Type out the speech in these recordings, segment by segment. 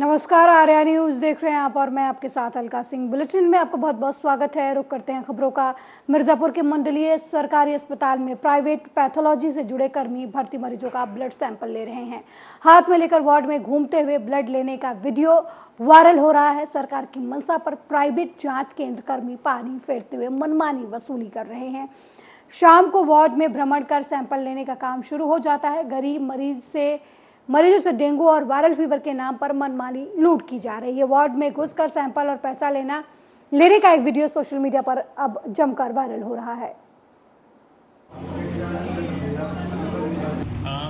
नमस्कार, आर्या न्यूज देख रहे हैं आप और मैं आपके साथ अलका सिंह। बुलेटिन में आपका बहुत बहुत स्वागत है। रुक करते हैं खबरों का। मिर्जापुर के मंडलीय सरकारी अस्पताल में प्राइवेट पैथोलॉजी से जुड़े कर्मी भर्ती मरीजों का ब्लड सैंपल ले रहे हैं। हाथ में लेकर वार्ड में घूमते हुए ब्लड लेने का वीडियो वायरल हो रहा है। सरकार की मंशा पर प्राइवेट जाँच केंद्र कर्मी पानी फेरते हुए मनमानी वसूली कर रहे हैं। शाम को वार्ड में भ्रमण कर सैंपल लेने का काम शुरू हो जाता है। गरीब मरीजों से डेंगू और वायरल फीवर के नाम पर मनमानी लूट की जा रही है। वार्ड में घुसकर सैंपल और पैसा लेने का एक वीडियो सोशल मीडिया पर अब जमकर वायरल हो रहा है।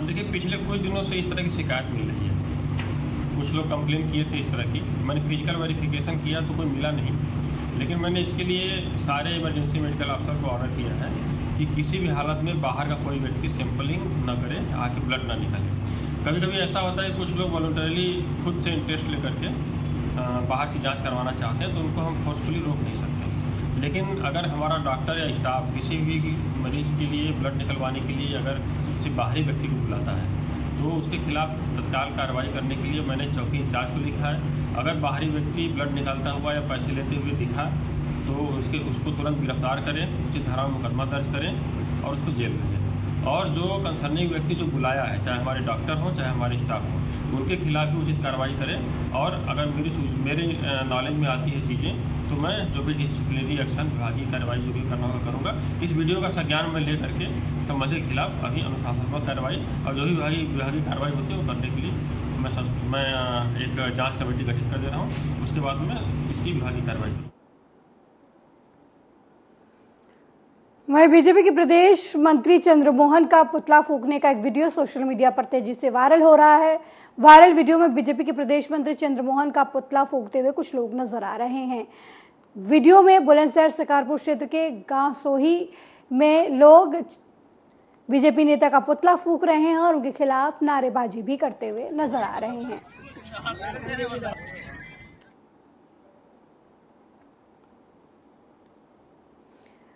देखिए, पिछले कुछ दिनों से इस तरह की शिकायत मिल रही है। कुछ लोग कंप्लेन किए थे इस तरह की। मैंने फिजिकल वेरिफिकेशन किया तो कोई मिला नहीं, लेकिन मैंने इसके लिए सारे इमरजेंसी मेडिकल अफसर को ऑर्डर किया है कि किसी भी हालत में बाहर का कोई व्यक्ति सैंपलिंग न करे, आके ब्लड ना निकाले। कभी कभी ऐसा होता है कुछ लोग वॉलंटरीली खुद से इंटरेस्ट लेकर के बाहर की जांच करवाना चाहते हैं, तो उनको हम फोर्सफुली रोक नहीं सकते। लेकिन अगर हमारा डॉक्टर या स्टाफ किसी भी मरीज के लिए ब्लड निकलवाने के लिए अगर किसी बाहरी व्यक्ति को बुलाता है तो उसके खिलाफ तत्काल कार्रवाई करने के लिए मैंने चौकी इंचार्ज को लिखा है। अगर बाहरी व्यक्ति ब्लड निकालता हुआ या पैसे लेते हुए दिखा तो उसको तुरंत गिरफ्तार करें, उचित धारा में मुकदमा दर्ज करें और उसको जेल भेजें। और जो कंसर्निंग व्यक्ति जो बुलाया है, चाहे हमारे डॉक्टर हों चाहे हमारे स्टाफ हों, उनके खिलाफ भी उचित कार्रवाई करें। और अगर मेरे नॉलेज में आती है चीज़ें तो मैं जो भी डिसिप्लिनरी एक्शन, विभागीय कार्रवाई जो भी करना होगा करूँगा। इस वीडियो का संज्ञान में ले करके संबंधित के खिलाफ अभी अनुशासनात्मक कार्रवाई और जो भी विभागीय कार्रवाई होती है वो करने के लिए मैं एक जाँच कमेटी गठित कर दे रहा हूँ। उसके बाद में इसकी विभागीय कार्रवाई करूँ। वहीं बीजेपी के प्रदेश मंत्री चंद्रमोहन का पुतला फूंकने का एक वीडियो सोशल मीडिया पर तेजी से वायरल हो रहा है। वायरल वीडियो में बीजेपी के प्रदेश मंत्री चंद्रमोहन का पुतला फूंकते हुए कुछ लोग नजर आ रहे हैं। वीडियो में बुलंदशहर शिकारपुर क्षेत्र के गांव सोही में लोग बीजेपी नेता का पुतला फूंक रहे हैं और उनके खिलाफ नारेबाजी भी करते हुए नजर आ रहे हैं।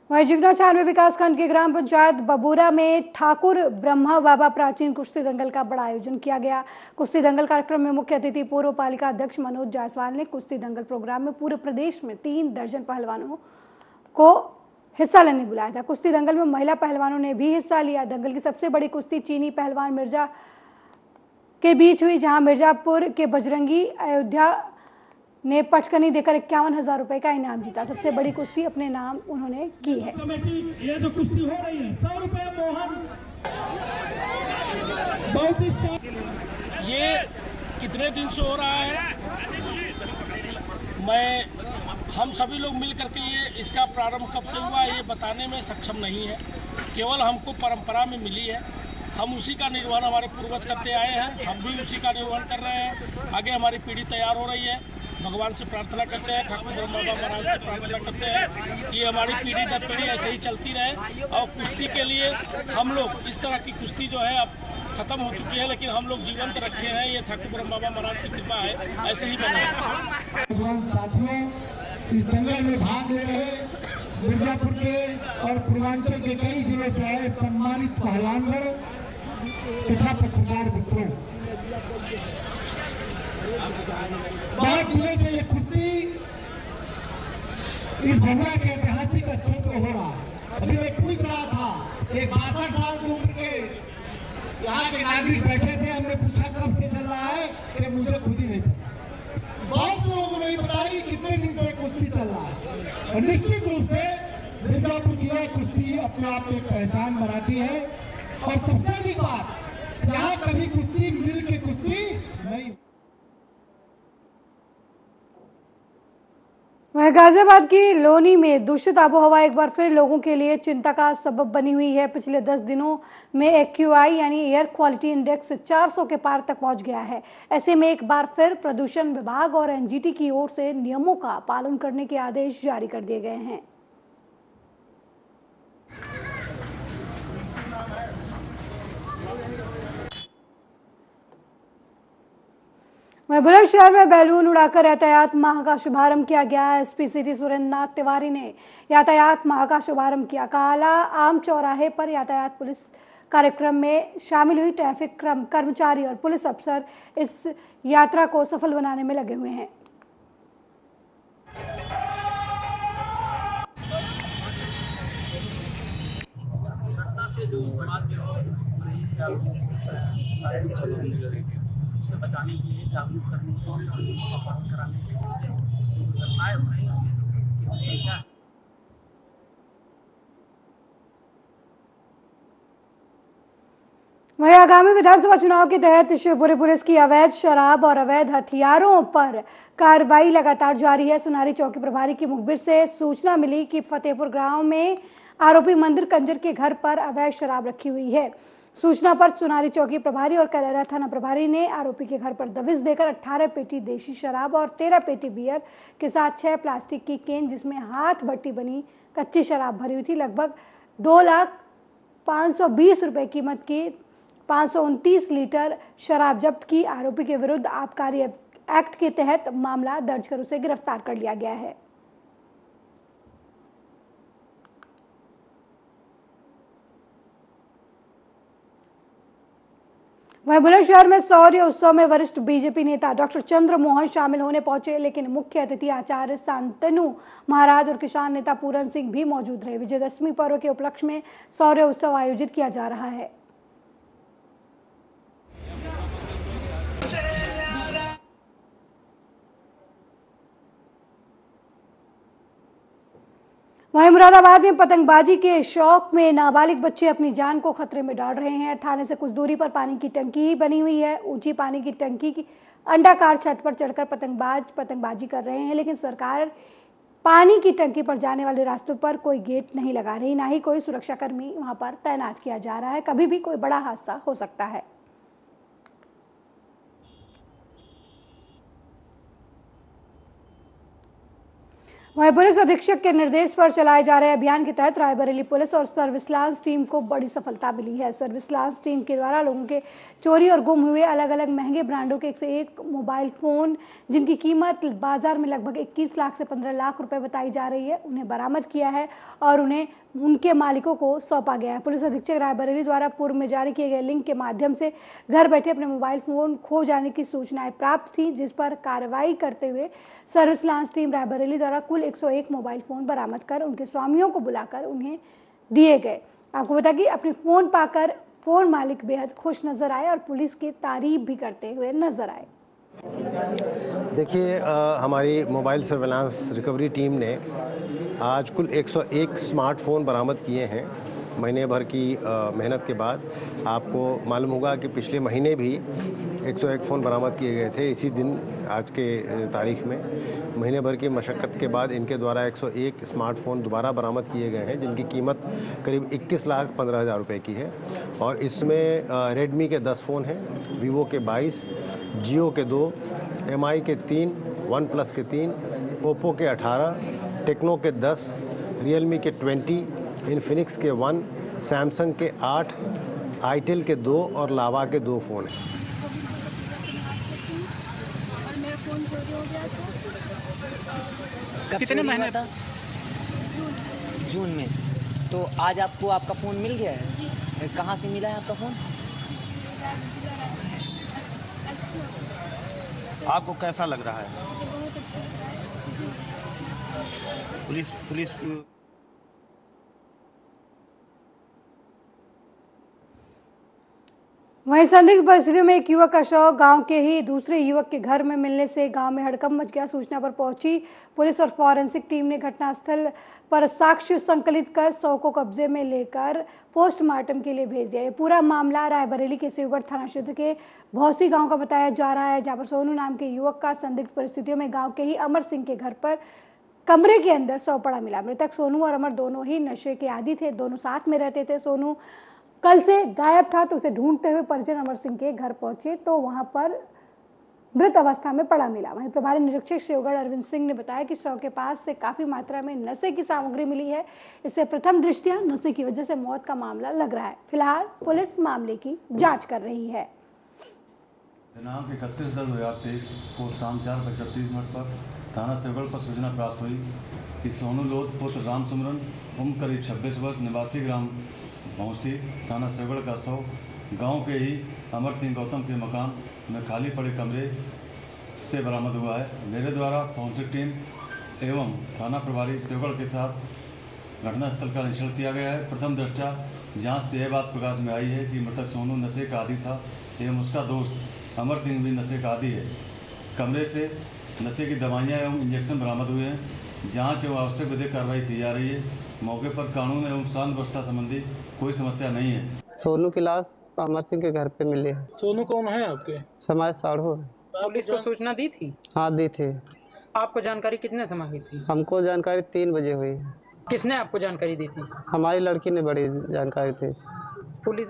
वहीं जिग्नाचार में विकासखंड के ग्राम पंचायत बबूरा में ठाकुर ब्रह्मा बाबा प्राचीन कुश्ती दंगल का बड़ा आयोजन किया गया। कुश्ती दंगल कार्यक्रम में मुख्य अतिथि पूर्व पालिका अध्यक्ष मनोज जायसवाल ने कुश्ती दंगल प्रोग्राम में पूरे प्रदेश में 3 दर्जन पहलवानों को हिस्सा लेने बुलाया था। कुश्ती दंगल में महिला पहलवानों ने भी हिस्सा लिया। दंगल की सबसे बड़ी कुश्ती चीनी पहलवान मिर्जा के बीच हुई, जहां मिर्जापुर के बजरंगी अयोध्या ने पटकनी देकर 51,000 रुपए का इनाम जीता। सबसे बड़ी कुश्ती अपने नाम उन्होंने की है। ये जो कुश्ती हो रही है 100 रुपए मोहन, बहुत ही ये कितने दिन से हो रहा है। हम सभी लोग मिल करके ये इसका प्रारंभ कब से हुआ ये बताने में सक्षम नहीं है। केवल हमको परंपरा में मिली है, हम उसी का निर्वहन हमारे पूर्वज करते आए हैं, हम भी उसी का निर्वहन कर रहे हैं। आगे हमारी पीढ़ी तैयार हो रही है। भगवान से प्रार्थना करते हैं, ठाकुर ब्रह्मा बाबा महाराज से प्रार्थना करते हैं कि हमारी पीढ़ी दर पीढ़ी ऐसे ही चलती रहे। और कुश्ती के लिए हम लोग इस तरह की कुश्ती जो है अब खत्म हो चुकी है, लेकिन हम लोग जीवंत रखे हैं। ये ठाकुर ब्रह्मा बाबा महाराज की कृपा है, ऐसे ही बना। साथियों, इस दंगल में भाग ले रहे मिर्जापुर के और पूर्वांचल के कई जिले से आए सम्मानित पहलवान तथा पत्रकार मित्रों, बहुत दिनों से ये कुश्ती इस बंगला के ऐतिहासिक स्थल पर हो रहा है। अभी मैं पूछ रहा था, एक 62 साल की उम्र के यहाँ के नागरिक बैठे थे, हमने पूछा कब से चल रहा है, कि मुझे खुद ही नहीं पता। बहुत से लोगों को नहीं पता कि कितने दिन से कुश्ती चल रहा है। और निश्चित रूप से मिर्जापुर की यह कुश्ती अपने आप में पहचान बनाती है। और सबसे बड़ी बात, यहाँ कभी कुश्ती मिल के कुश्ती नहीं। वहीं गाजियाबाद की लोनी में दूषित आबोहवा एक बार फिर लोगों के लिए चिंता का सबब बनी हुई है। पिछले 10 दिनों में AQI यानी एयर क्वालिटी इंडेक्स 400 के पार तक पहुंच गया है। ऐसे में एक बार फिर प्रदूषण विभाग और NGT की ओर से नियमों का पालन करने के आदेश जारी कर दिए गए हैं। वहीं बुलंदशहर में बैलून उड़ाकर यातायात माह का शुभारंभ किया गया। SP सिटी सुरेंद्र नाथ तिवारी ने यातायात माह का शुभारंभ किया। काला आम चौराहे पर यातायात पुलिस कार्यक्रम में शामिल हुई ट्रैफिक कर्मचारी और पुलिस अफसर इस यात्रा को सफल बनाने में लगे हुए हैं। उससे बचाने के लिए, जागरूक करने के लिए, कराने के लिए घटनाएं हो रही हैं। वहीं आगामी विधानसभा चुनाव के तहत शिवपुरी पुलिस की अवैध शराब और अवैध हथियारों पर कार्रवाई लगातार जारी है। सुनारी चौकी प्रभारी की मुखबिर से सूचना मिली कि फतेहपुर गांव में आरोपी मंदिर कंजर के घर पर अवैध शराब रखी हुई है। सूचना पर सुनारी चौकी प्रभारी और करैरा थाना प्रभारी ने आरोपी के घर पर दबिश देकर 18 पेटी देशी शराब और 13 पेटी बियर के साथ 6 प्लास्टिक की केन जिसमें हाथ भट्टी बनी कच्ची शराब भरी हुई थी, लगभग 2,520 रुपए कीमत की 529 लीटर शराब जब्त की। आरोपी के विरुद्ध आबकारी एक्ट के तहत मामला दर्ज कर उसे गिरफ्तार कर लिया गया है। वहीं बुलंदशहर में शौर्य उत्सव में वरिष्ठ बीजेपी नेता डॉक्टर चंद्र मोहन शामिल होने पहुंचे, लेकिन मुख्य अतिथि आचार्य शांतनु महाराज और किसान नेता पूरन सिंह भी मौजूद रहे। विजयदशमी पर्व के उपलक्ष्य में शौर्य उत्सव आयोजित किया जा रहा है। वहीं मुरादाबाद में पतंगबाजी के शौक में नाबालिग बच्चे अपनी जान को खतरे में डाल रहे हैं। थाने से कुछ दूरी पर पानी की टंकी बनी हुई है। ऊंची पानी की टंकी की अंडाकार छत पर चढ़कर पतंगबाजी कर रहे हैं, लेकिन सरकार पानी की टंकी पर जाने वाले रास्तों पर कोई गेट नहीं लगा रही, ना ही कोई सुरक्षाकर्मी वहां पर तैनात किया जा रहा है। कभी भी कोई बड़ा हादसा हो सकता है। वहीं पुलिस अधीक्षक के निर्देश पर चलाए जा रहे अभियान के तहत रायबरेली पुलिस और सर्विस लांस टीम को बड़ी सफलता मिली है। सर्विस लांस टीम के द्वारा लोगों के चोरी और गुम हुए अलग अलग महंगे ब्रांडों के 101 मोबाइल फोन जिनकी कीमत बाजार में लगभग 21 लाख से 15 लाख रुपए बताई जा रही है, उन्हें बरामद किया है और उन्हें उनके मालिकों को सौंपा गया है। पुलिस अधीक्षक रायबरेली द्वारा पूर्व में जारी किए गए लिंक के माध्यम से घर बैठे अपने मोबाइल फोन खो जाने की सूचनाएं प्राप्त थी, जिस पर कार्रवाई करते हुए सर्विस लांस टीम रायबरेली द्वारा कुल 101 मोबाइल फोन बरामद कर उनके स्वामियों को बुलाकर उन्हें दिए गए। आपको बता कि अपने फोन पाकर फोन मालिक बेहद खुश नजर आए और पुलिस की तारीफ भी करते हुए नजर आए। देखिए, हमारी मोबाइल सर्वेलांस रिकवरी टीम ने आज कुल 101 स्मार्टफोन बरामद किए हैं। महीने भर की मेहनत के बाद आपको मालूम होगा कि पिछले महीने भी 101 फ़ोन बरामद किए गए थे। इसी दिन आज के तारीख में महीने भर की मशक्क़त के बाद इनके द्वारा 101 स्मार्टफोन दोबारा बरामद किए गए हैं, जिनकी कीमत करीब 21,15,000 रुपये की है। और इसमें रेडमी के 10 फ़ोन हैं, वीवो के 22, जियो के 2, MI के 3, वन प्लस के 3, ओप्पो के 18, टेक्नो के 10, रियलमी के 20, इन्फिनिक्स के 1, सैमसंग के 8, आईटेल के 2 और लावा के 2 फ़ोन हैं। और मेरा फ़ोन चोरी हो गया था। कितने महीने था? जून में। तो आज आपको आपका फ़ोन मिल गया है? जी। कहाँ से मिला है आपका फ़ोन? आपको कैसा लग रहा है? मुझे बहुत अच्छा लग रहा है। पुलिस वहीं संदिग्ध परिस्थितियों में एक युवक का शव गांव के ही दूसरे युवक के घर में मिलने से गांव में हड़कंप मच गया। सूचना पर पहुंची पुलिस और फॉरेंसिक टीम ने घटनास्थल पर साक्ष्य संकलित कर शव को कब्जे में लेकर पोस्टमार्टम के लिए भेज दिया। ये पूरा मामला रायबरेली के शिवगढ़ थाना क्षेत्र के भौसी गांव का बताया जा रहा है, जहां पर सोनू नाम के युवक का संदिग्ध परिस्थितियों में गाँव के ही अमर सिंह के घर पर कमरे के अंदर शव पड़ा मिला। मृतक सोनू और अमर दोनों ही नशे के आदी थे, दोनों साथ में रहते थे। सोनू कल से गायब था, तो उसे ढूंढते हुए परिजन अमर सिंह के घर पहुंचे तो वहां पर मृत अवस्था में पड़ा मिला। वहीं प्रभारी निरीक्षक शिवगढ़ अरविंद सिंह ने बताया कि शव के पास से काफी मात्रा में नशे की सामग्री मिली है। इससे प्रथम दृष्टया नशे की वजह से मौत का मामला लग रहा है। फिलहाल पुलिस मामले की जांच कर रही है। दिनांक 31/10/2023 को शाम 4:30 पर थाना शिवगढ़ पर सूचना प्राप्त हुई कि सोनू लोध पुत्र राम सुमरन उम्र करीब 26 वर्ष निवासी ग्राम भौंसी थाना सेवगढ़ का 100 गांव के ही अमर सिंह गौतम के मकान में खाली पड़े कमरे से बरामद हुआ है। मेरे द्वारा फॉरेंसिक टीम एवं थाना प्रभारी सेवगढ़ के साथ घटनास्थल का निरीक्षण किया गया है। प्रथम दृष्टया जांच से यह बात प्रकाश में आई है कि मृतक सोनू नशे का आदी था एवं उसका दोस्त अमर सिंह भी नशे का आदी है। कमरे से नशे की दवाइयाँ एवं इंजेक्शन बरामद हुए हैं। जांच एवं आवश्यक विधिक कार्रवाई की जा रही है। मौके पर कानून एवं शांति व्यवस्था संबंधी कोई समस्या नहीं है। सोनू की लाश अमर सिंह के घर पे मिली है। सोनू कौन है आपके? समाज साढ़ू। पुलिस को सूचना दी थी? हाँ दी थी। आपको जानकारी कितने समय हुई थी? हमको जानकारी 3 बजे हुई। किसने आपको जानकारी दी थी? हमारी लड़की ने बड़ी जानकारी दी। पुलिस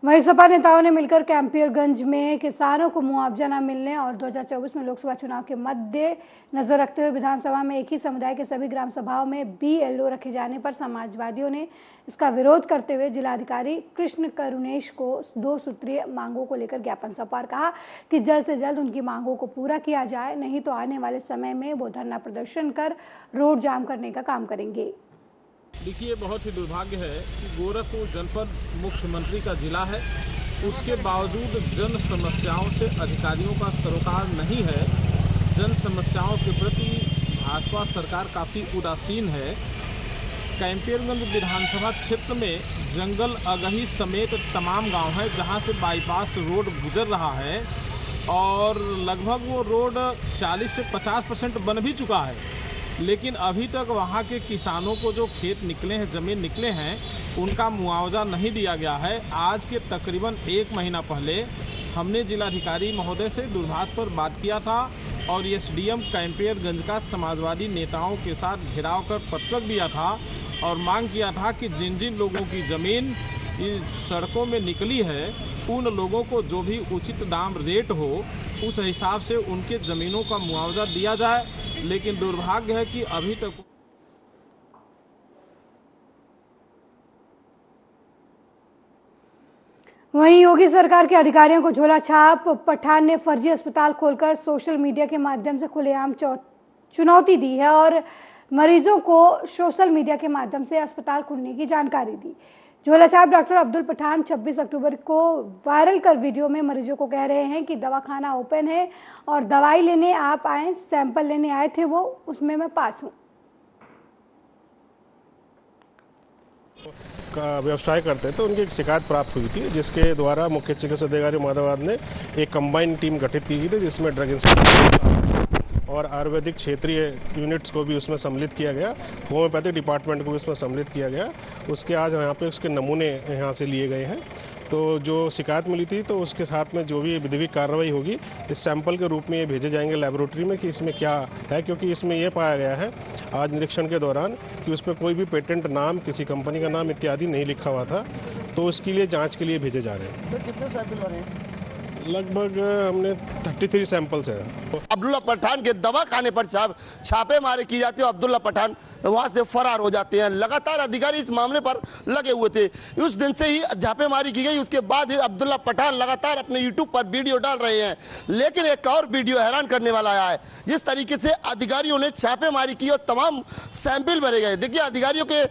वहीं सपा नेताओं ने मिलकर कैंपियरगंज में किसानों को मुआवजा न मिलने और 2024 में लोकसभा चुनाव के मद्देनजर रखते हुए विधानसभा में एक ही समुदाय के सभी ग्राम सभाओं में BLO रखे जाने पर समाजवादियों ने इसका विरोध करते हुए जिलाधिकारी कृष्ण करुणेश को 2 सूत्रीय मांगों को लेकर ज्ञापन सौंपा और कहा कि जल्द से जल्द उनकी मांगों को पूरा किया जाए, नहीं तो आने वाले समय में वो धरना प्रदर्शन कर रोड जाम करने का काम करेंगे। देखिए, बहुत ही दुर्भाग्य है कि गोरखपुर जनपद मुख्यमंत्री का जिला है, उसके बावजूद जन समस्याओं से अधिकारियों का सरोकार नहीं है। जन समस्याओं के प्रति भाजपा सरकार काफ़ी उदासीन है। कैंपियरगंज विधानसभा क्षेत्र में जंगल अगही समेत तमाम गांव हैं जहां से बाईपास रोड गुजर रहा है और लगभग वो रोड 40 से 50% बन भी चुका है, लेकिन अभी तक वहां के किसानों को जो खेत निकले हैं, ज़मीन निकले हैं, उनका मुआवजा नहीं दिया गया है। आज के तकरीबन 1 महीना पहले हमने जिलाधिकारी महोदय से दूरभाष पर बात किया था और SDM कैंपियरगंज का समाजवादी नेताओं के साथ घेराव कर पत्रक दिया था और मांग किया था कि जिन जिन लोगों की ज़मीन इस सड़कों में निकली है उन लोगों को जो भी उचित दाम रेट हो उस हिसाब से उनके ज़मीनों का मुआवजा दिया जाए। लेकिन दुर्भाग्य है कि अभी तक वहीं योगी सरकार के अधिकारियों को झोला छाप पठान ने फर्जी अस्पताल खोलकर सोशल मीडिया के माध्यम से खुलेआम चुनौती दी है और मरीजों को सोशल मीडिया के माध्यम से अस्पताल खुलने की जानकारी दी। झोला छाप डॉक्टर अब्दुल पठान 26 अक्टूबर को वायरल कर वीडियो में मरीजों को कह रहे हैं कि दवाखाना ओपन है और दवाई लेने आप आए, सैंपल लेने आए थे वो, उसमें मैं पास हूँ। का व्यवसाय करते थे, उनकी एक शिकायत प्राप्त हुई थी जिसके द्वारा मुख्य चिकित्सा अधिकारी महोदयवाद ने एक कंबाइंड टीम गठित की गई थी जिसमें ड्रग इंस्पेक्टर और आयुर्वेदिक क्षेत्रीय यूनिट्स को भी उसमें सम्मिलित किया गया, होम्योपैथिक डिपार्टमेंट को भी उसमें सम्मिलित किया गया। उसके आज यहाँ पे उसके नमूने यहाँ से लिए गए हैं। तो जो शिकायत मिली थी तो उसके साथ में जो भी विधिक कार्रवाई होगी इस सैंपल के रूप में ये भेजे जाएंगे लेबोरेटरी में कि इसमें क्या है, क्योंकि इसमें ये पाया गया है आज निरीक्षण के दौरान कि उसमें कोई भी पेटेंट नाम, किसी कंपनी का नाम इत्यादि नहीं लिखा हुआ था। तो उसके लिए जाँच के लिए भेजे जा रहे हैं। सर कितने सैंपल भरे हैं? लगभग हमने 33 सैंपल्स हैं। अब्दुल्ला पठान के दवाखाने पर छापेमारी की जाती है। अब्दुल्ला पठान वहां से फरार हो जाते हैं। लगातार अधिकारी इस मामले पर लगे हुए थे। उस दिन से ही छापेमारी की गई, उसके बाद ही अब्दुल्ला पठान लगातार अपने YouTube पर वीडियो डाल रहे हैं। लेकिन एक और वीडियो हैरान करने वाला आया है, जिस तरीके से अधिकारियों ने छापेमारी की और तमाम सैंपल भरे गए। देखिए, अधिकारियों के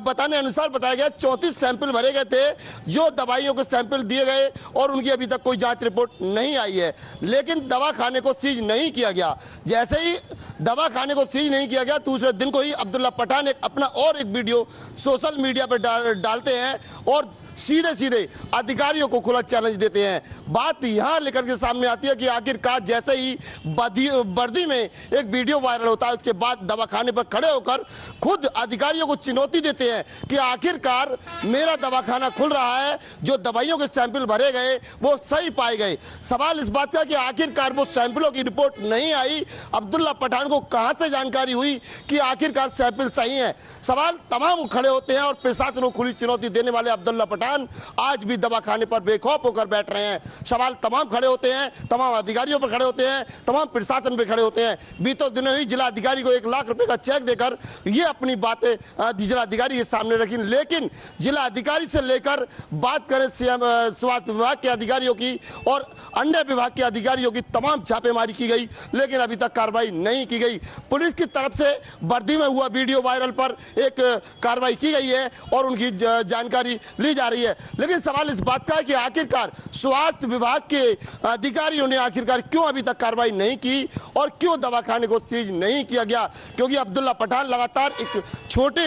बताने अनुसार बताया गया 34 सैंपल भरे गए थे, जो दवाइयों के सैंपल दिए गए और उनकी अभी तक कोई जांच रिपोर्ट नहीं आई है। लेकिन दवाखाने को सीज नहीं किया गया। जैसे ही दवाखाने को सीज नहीं किया गया, दूसरे दिन को ही अब्दुल्ला पठान अपना और एक वीडियो सोशल मीडिया पर डालते हैं और सीधे सीधे अधिकारियों को खुला चैलेंज देते हैं। बात यहां लेकर के सामने आती है कि आखिरकार जैसे ही वर्दी में एक वीडियो वायरल होता है, उसके बाद दवाखाने पर खड़े होकर खुद अधिकारियों को चुनौती देते हैं कि आखिरकार मेरा दवाखाना खुल रहा है, जो दवाइयों के सैंपल भरे गए वो सही पाए गए। सवाल इस बात का कि आखिरकार वो सैंपलों की रिपोर्ट नहीं आई। अब्दुल्ला पठान को कहां से जानकारी हुई कि आखिरकार सैंपल सही है? सवाल तमाम खड़े होते हैं और प्रशासन को खुली चुनौती देने वाले अब्दुल्ला पठान पठान आज भी दवाखाने पर बेखौफ होकर बैठ रहे हैं। सवाल तमाम खड़े होते हैं, तमाम अधिकारियों पर खड़े होते हैं, तमाम प्रशासन पे खड़े होते हैं। बीते दिनों ही जिला अधिकारी को 1 लाख रुपए का चेक देकर ये अपनी बातें जिला अधिकारी के सामने रखी, लेकिन जिला अधिकारी से लेकर बात करें स्वास्थ्य विभाग के अधिकारियों की और अन्य विभाग के अधिकारियों की, तमाम छापेमारी की गई लेकिन अभी तक कार्रवाई नहीं की गई। पुलिस की तरफ से वर्दी में हुआ वीडियो वायरल पर एक कार्रवाई की गई है और उनकी जानकारी ली जा रही है, लेकिन सवाल इस बात का है कि आखिरकार स्वास्थ्य विभाग के अधिकारियों ने आखिरकार क्यों अभी तक कार्रवाई नहीं की और क्यों दवाखाने को सीज नहीं किया गया। क्योंकि अब्दुल्ला पठान लगातार एक छोटे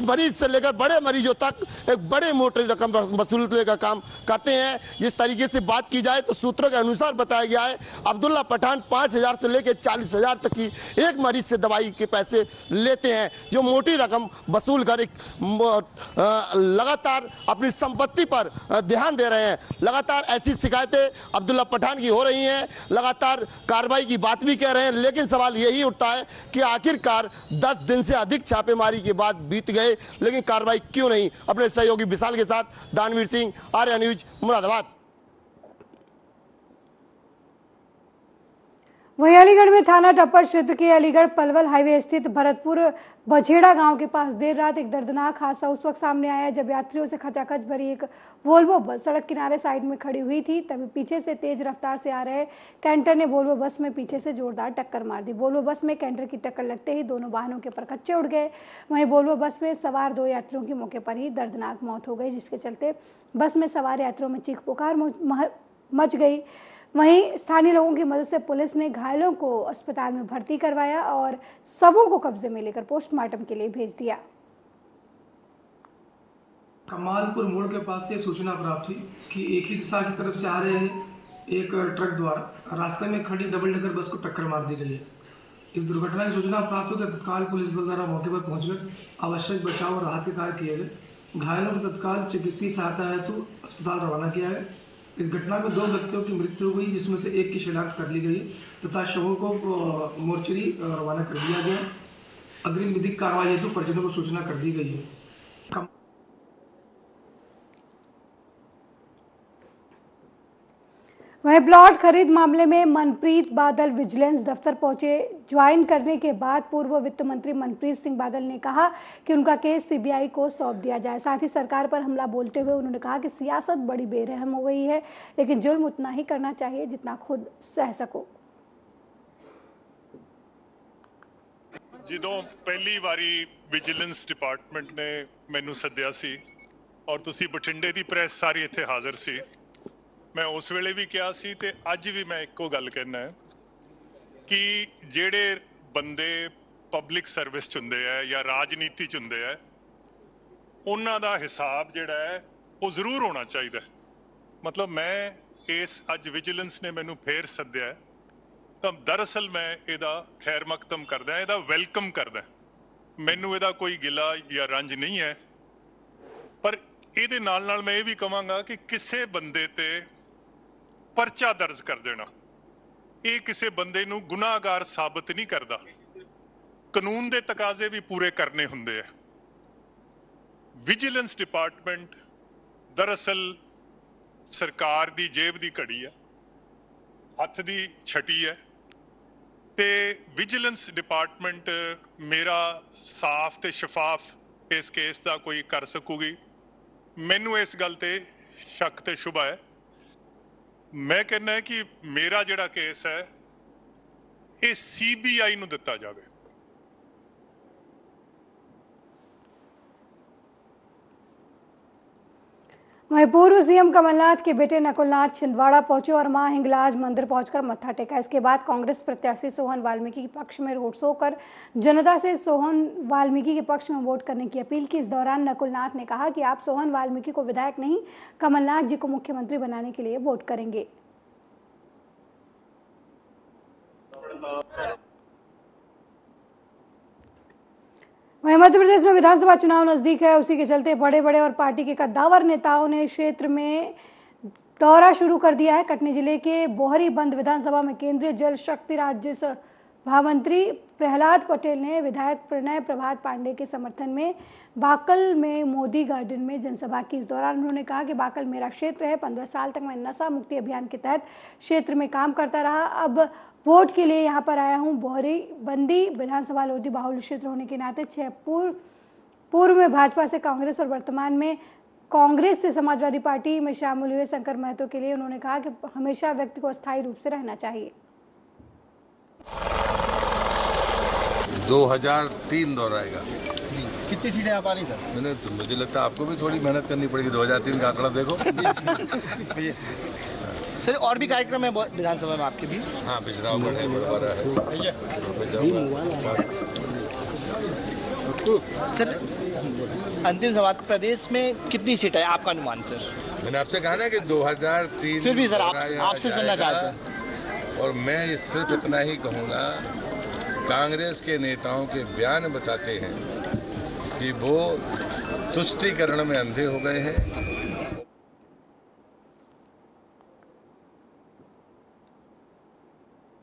मरीज से लेकर बड़े मरीजों तक एक बड़े मोटी रकम वसूलने का काम करते हैं। जिस तरीके से बात की जाए तो सूत्रों के अनुसार बताया गया है अब्दुल्ला पठान 5,000 से लेकर 40,000 तक की एक मरीज से दवाई के पैसे लेते हैं, जो मोटी रकम वसूल कर लगातार अपनी संपत्ति पर ध्यान दे रहे हैं। लगातार ऐसी शिकायतें अब्दुल्ला पठान की हो रही हैं, लगातार कार्रवाई की बात भी कह रहे हैं, लेकिन सवाल यही उठता है कि आखिरकार 10 दिन से अधिक छापेमारी के बाद बीत गए लेकिन कार्रवाई क्यों नहीं। अपने सहयोगी विशाल के साथ दानवीर सिंह, आर्या न्यूज, मुरादाबाद। वहीं अलीगढ़ में थाना टप्पर क्षेत्र के अलीगढ़ पलवल हाईवे स्थित भरतपुर बझेड़ा गांव के पास देर रात एक दर्दनाक हादसा उस वक्त सामने आया जब यात्रियों से खचाखच भरी एक वोल्वो बस सड़क किनारे साइड में खड़ी हुई थी। तभी पीछे से तेज रफ्तार से आ रहे कैंटर ने वोल्वो बस में पीछे से जोरदार टक्कर मार दी। वोल्वो बस में कैंटर की टक्कर लगते ही दोनों वाहनों के परखच्चे उड़ गए। वहीं वोल्वो बस में सवार 2 यात्रियों की मौके पर ही दर्दनाक मौत हो गई, जिसके चलते बस में सवार यात्रियों में चीख पुकार मच गई। वहीं स्थानीय लोगों की मदद से पुलिस ने घायलों को अस्पताल में भर्ती करवाया और शवों को कब्जे में लेकर पोस्टमार्टम के लिए भेज दिया। कमालपुर मोड़ के पास से सूचना प्राप्त हुई कि एक ही दिशा की तरफ से आ रहे एक ट्रक द्वारा रास्ते में खड़ी डबल डेकर बस को टक्कर मार दी गई है। इस दुर्घटना की सूचना प्राप्त होते तत्काल पुलिस बल द्वारा मौके पर पहुंचकर आवश्यक बचाव और राहत के कार्य किए गए। घायलों को तत्काल चिकित्सीय सहायता हेतु अस्पताल रवाना किया है। इस घटना में 2 व्यक्तियों की मृत्यु हुई, जिसमें से एक की शिनाख्त कर ली गई तथा शवों को मोर्चरी रवाना कर दिया गया। अग्रिम विधिक कार्रवाई हेतु परिजनों को सूचना कर दी गई है। वहीं प्लॉट खरीद मामले में मनप्रीत बादल विजिलेंस दफ्तर पहुंचे। ज्वाइन करने के बाद पूर्व वित्त मंत्री मनप्रीत सिंह बादल ने कहा कि उनका केस सीबीआई को सौंप दिया जाए। साथ ही सरकार पर हमला बोलते हुए उन्होंने कहा कि सियासत बड़ी बेरहम हो गई है, लेकिन जुल्म उतना ही करना चाहिए जितना खुद सह सको। ਜਦੋਂ ਪਹਿਲੀ ਵਾਰੀ ਵਿਜੀਲੈਂਸ ਡਿਪਾਰਟਮੈਂਟ ਨੇ ਮੈਨੂੰ ਸੱਦਿਆ ਸੀ ਔਰ ਤੁਸੀਂ ਬਠਿੰਡੇ ਦੀ ਪ੍ਰੈਸ ਸਾਰੀ ਇੱਥੇ ਹਾਜ਼ਰ ਸੀ, मैं उस वेले भी किया सी ते अज भी मैं एको गल कहना है कि जेड़े बंदे पब्लिक सर्विस च हुंदे है या राजनीति च हुंदे है उन्हां दा हिसाब जिहड़ा है वो जरूर होना चाहिए। मतलब मैं इस अज विजिलेंस ने मैनू फिर सद्दिया है तो दरअसल मैं इहदा खैर मकदम करदा, इहदा वेलकम करदा। मैनू इहदा कोई गिला या रंज नहीं है, पर इहदे नाल नाल मैं ये भी कहांगा कि किसी बंदे ते परचा दर्ज कर देना ये किसी बंदे नूं गुनाहगार साबित नहीं करता। कानून के तकाजे भी पूरे करने हुंदे है। विजिलेंस डिपार्टमेंट दरअसल सरकार दी जेब दी घड़ी है, हथ दी छटी है ते विजिलेंस डिपार्टमेंट मेरा साफ ते शफाफ इस केस का कोई कर सकूगी। मैनू इस गल ते शक ते शुभा है। मैं कहना है कि मेरा जिहड़ा केस है ये सीबीआई नूं दिता जावे। वहीं पूर्व सीएम कमलनाथ के बेटे नकुलनाथ छिंदवाड़ा पहुंचे और मां हिंगलाज मंदिर पहुंचकर मत्था टेका। इसके बाद कांग्रेस प्रत्याशी सोहन वाल्मीकि के पक्ष में रोड शो कर जनता से सोहन वाल्मीकि के पक्ष में वोट करने की अपील की। इस दौरान नकुलनाथ ने कहा कि आप सोहन वाल्मीकि को विधायक नहीं, कमलनाथ जी को मुख्यमंत्री बनाने के लिए वोट करेंगे। वहीं मध्य प्रदेश में विधानसभा चुनाव नजदीक है, उसी के चलते बड़े बड़े और पार्टी के कद्दावर नेताओं ने क्षेत्र में दौरा शुरू कर दिया है। कटनी जिले के बोहरी बंद विधानसभा में केंद्रीय जल शक्ति राज्य सभा मंत्री प्रहलाद पटेल ने विधायक प्रणय प्रभात पांडे के समर्थन में बाकल में मोदी गार्डन में जनसभा की। इस दौरान उन्होंने कहा कि बाकल मेरा क्षेत्र है, 15 साल तक मैं नशा मुक्ति अभियान के तहत क्षेत्र में काम करता रहा, अब वोट के लिए यहाँ पर आया हूँ। बोहरी बंदी विधानसभा लोधी बाहुल्य क्षेत्र होने के नाते 6 पूर्व में भाजपा से कांग्रेस और वर्तमान में कांग्रेस से समाजवादी पार्टी में शामिल हुए शंकर महतो के लिए उन्होंने कहा कि हमेशा व्यक्ति को अस्थायी रूप से रहना चाहिए। 2003 दोहराएगा। कितनी सीटें आप आ रही सर? मैंने तो मुझे लगता है आपको भी थोड़ी मेहनत करनी पड़ेगी। 2003 का आंकड़ा देखो। सर और भी कार्यक्रम है विधानसभा में आपके भी? हाँ, बिजरावगढ़ है, बड़वारा है। सर अंतिम सवाल, प्रदेश में कितनी सीटें है आपका अनुमान सर? मैंने आपसे कहा ना कि 2003 फिर भी सर आपसे सुनना चाहते हैं। और मैं सिर्फ इतना ही कहूँगा, कांग्रेस के नेताओं के बयान बताते हैं कि वो तुष्टीकरण में अंधे हो गए हैं